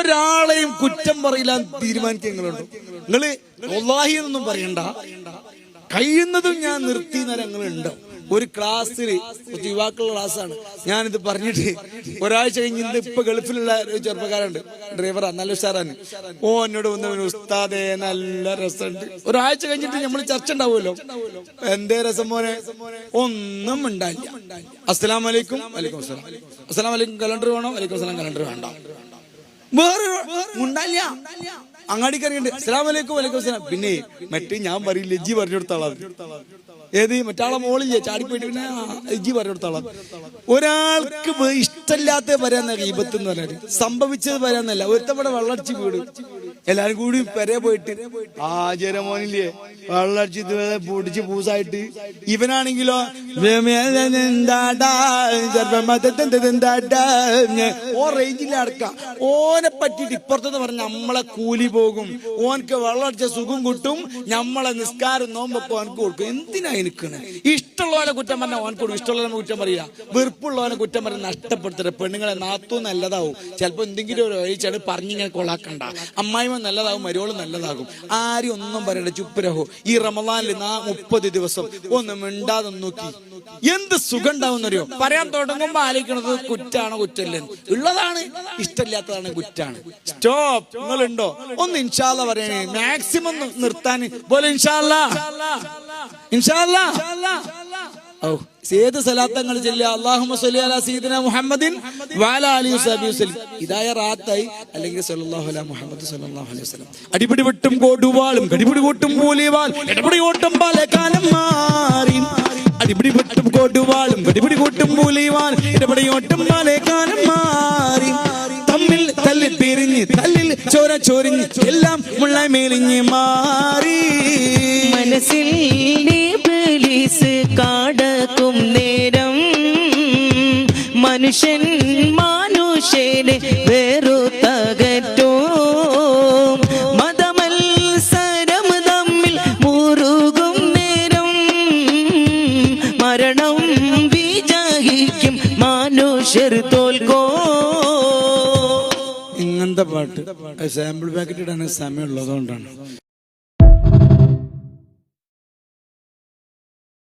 ഒരാളെയും കുറ്റം പറയില്ല തീരുമാനിക്കുക നിങ്ങളുണ്ടോ? നിങ്ങള് വല്ലാഹി എന്നൊന്നും പറയണ്ട, കഴിയുന്നതും ഞാൻ നിർത്തി ഞങ്ങളുണ്ടോ? ഒരു ക്ലാസ്സിൽ യുവാക്കളുടെ ക്ലാസ്സാണ്, ഞാനിത് പറഞ്ഞിട്ട് ഒരാഴ്ച കഴിഞ്ഞ് ഇപ്പൊ ഗൾഫിലുള്ള ഒരു ചെറുപ്പക്കാരുണ്ട്, ഡ്രൈവറാ, നല്ല ഉഷാറാണ്. എന്നോട് വന്ന ഉസ്താദേ നല്ല രസമുണ്ട്. ഒരാഴ്ച കഴിഞ്ഞിട്ട് നമ്മൾ ചർച്ച ഉണ്ടാവുമല്ലോ, എന്തേ രസം മോനെ? ഒന്നും ഉണ്ടായില്ല. അസ്സലാമു അലൈക്കും, വലൈക്കും അസ്സലാം. അസ്സലാമു അലൈക്കും, കലണ്ടർ വേണോ? വലൈക്കും അസ്സലാം, കലണ്ടർ വേണ്ട. വേറെ ഉണ്ടായില്ല. അങ്ങാടി കറിയുണ്ട്, അസ്സലാമു അലൈക്കും, വലൈക്കും അസ്സലാം. പിന്നെ മറ്റേ ഞാൻ പറയില്ല, ഇജ്ജി പറഞ്ഞു കൊടുത്താളാ. ഏത് മറ്റാളെ മോളില്ലേ ചാടിപ്പോയിട്ട് പിന്നെ ഇജ്ജി പറഞ്ഞു കൊടുത്താളാ. ഒരാൾക്ക് ഇഷ്ടമില്ലാത്ത പറയാന്ന ഗീബത്ത് എന്ന് പറഞ്ഞാല് സംഭവിച്ചത് പറയാന്നല്ല. ഒരുത്തവിടെ വെള്ളടിച്ച് വീട്, എല്ലാരും കൂടി പെരെ പോയിട്ട് ജരമോനില്ലേ വെള്ളടിച്ച് പൊടിച്ച് പൂസായിട്ട്, ഇവനാണെങ്കിലോ ഓ റേഞ്ചിൽ അടക്കാം. ഓനെ പറ്റിട്ട് ഇപ്പുറത്തെന്ന് പറഞ്ഞ നമ്മളെ കൂലി പോകും, ഓനക്ക് വെള്ളടിച്ച സുഖം കിട്ടും, നമ്മളെ നിസ്കാരം നോമ്പൊക്കെ ഓനക്ക് കൊടുക്കും. എന്തിനാ എനിക്കാണ്? ഇഷ്ടമുള്ളവനെ കുറ്റം പറഞ്ഞാൽ ഓനക്ക് കൊടുക്കും, ഇഷ്ടമുള്ളവനെ കുറ്റം പറയാ. വെറുപ്പുള്ളവനെ കുറ്റം പറഞ്ഞ് നഷ്ടപ്പെടുത്തരുത്. പെണ്ണുങ്ങളെ നാത്തു നല്ലതാവും, ചിലപ്പോ എന്തെങ്കിലും ഒരു ഒഴിച്ചാണ് പറഞ്ഞിങ്ങനെ കൊളാക്കണ്ട. അമ്മായിമ നല്ലതാവും, മരുവോള് നല്ലതാകും. ആരും ഒന്നും പറയണ്ട, ചുപ്പരഹോ. ഈ റമദാനിൽ 30 ദിവസം ഒന്ന് മിണ്ടാതെ നോക്കി എന്ത് സുഖം ഉണ്ടാവുന്നറിയോ? പറയാൻ തുടങ്ങുമ്പോ ആലോചിക്കണത് കുറ്റാണോ കുറ്റല്ലേ? ഉള്ളതാണ്, ഇഷ്ടമില്ലാത്തതാണ് കുറ്റാണ്. സ്റ്റോപ്പ്. നിങ്ങളുണ്ടോ? ഒന്ന് ഇൻഷാ അല്ലാഹ് പറയണേ, മാക്സിമം നിർത്താൻ പോലെ. ഇൻഷാ അല്ലാഹ്, ഇൻഷാ അല്ലാഹ്. ഏത് സലാത്തങ്ങൾ ചെല്ലുക, അല്ലാഹുമ്മ സ്വല്ലി അലാ സയ്യിദിനാ മുഹമ്മദിൻ വഅലാ ആലിഹി വസഹ്ബിഹി വസല്ലം. ഇതായ റാത്തായി, അല്ലെങ്കിൽ സല്ലല്ലാഹു അലാ മുഹമ്മദ് സല്ലല്ലാഹു അലൈഹി വസല്ലം. അടിപിടി വെട്ടും കൊടുവാളും കടിപിടി കൂട്ടും മൂലിവാൾ ഇടപടി ഓട്ടം പാലക്കാലം മാറി. അടിപിടി വെട്ടും കൊടുവാളും കടിപിടി കൂട്ടും മൂലിവാൾ ഇടപടി ഓട്ടം പാലക്കാലം മാറി. തമ്മിൽ തല്ലിൽ പിരിഞ്ഞ് തല്ലിൽ ചോര ചൊരിഞ്ഞ് എല്ലാം മുള്ള മേലിഞ്ഞ് മാറി. മനസ്സിൽ ഇബ്ലീസ് കാടക്കും നേരം മനുഷ്യൻ മനുഷ്യനെ വെറുത്തകറ്റും. മതമത്സരം തമ്മിൽ മുറുകും നേരം മരണം വിജയിക്കും, മനുഷ്യർ തോൽക്കോ. ഇങ്ങനത്തെ പാട്ട് സാമ്പിൾ പാക്കറ്റ് ഇടാൻ സമയമുള്ളതുകൊണ്ടാണ്.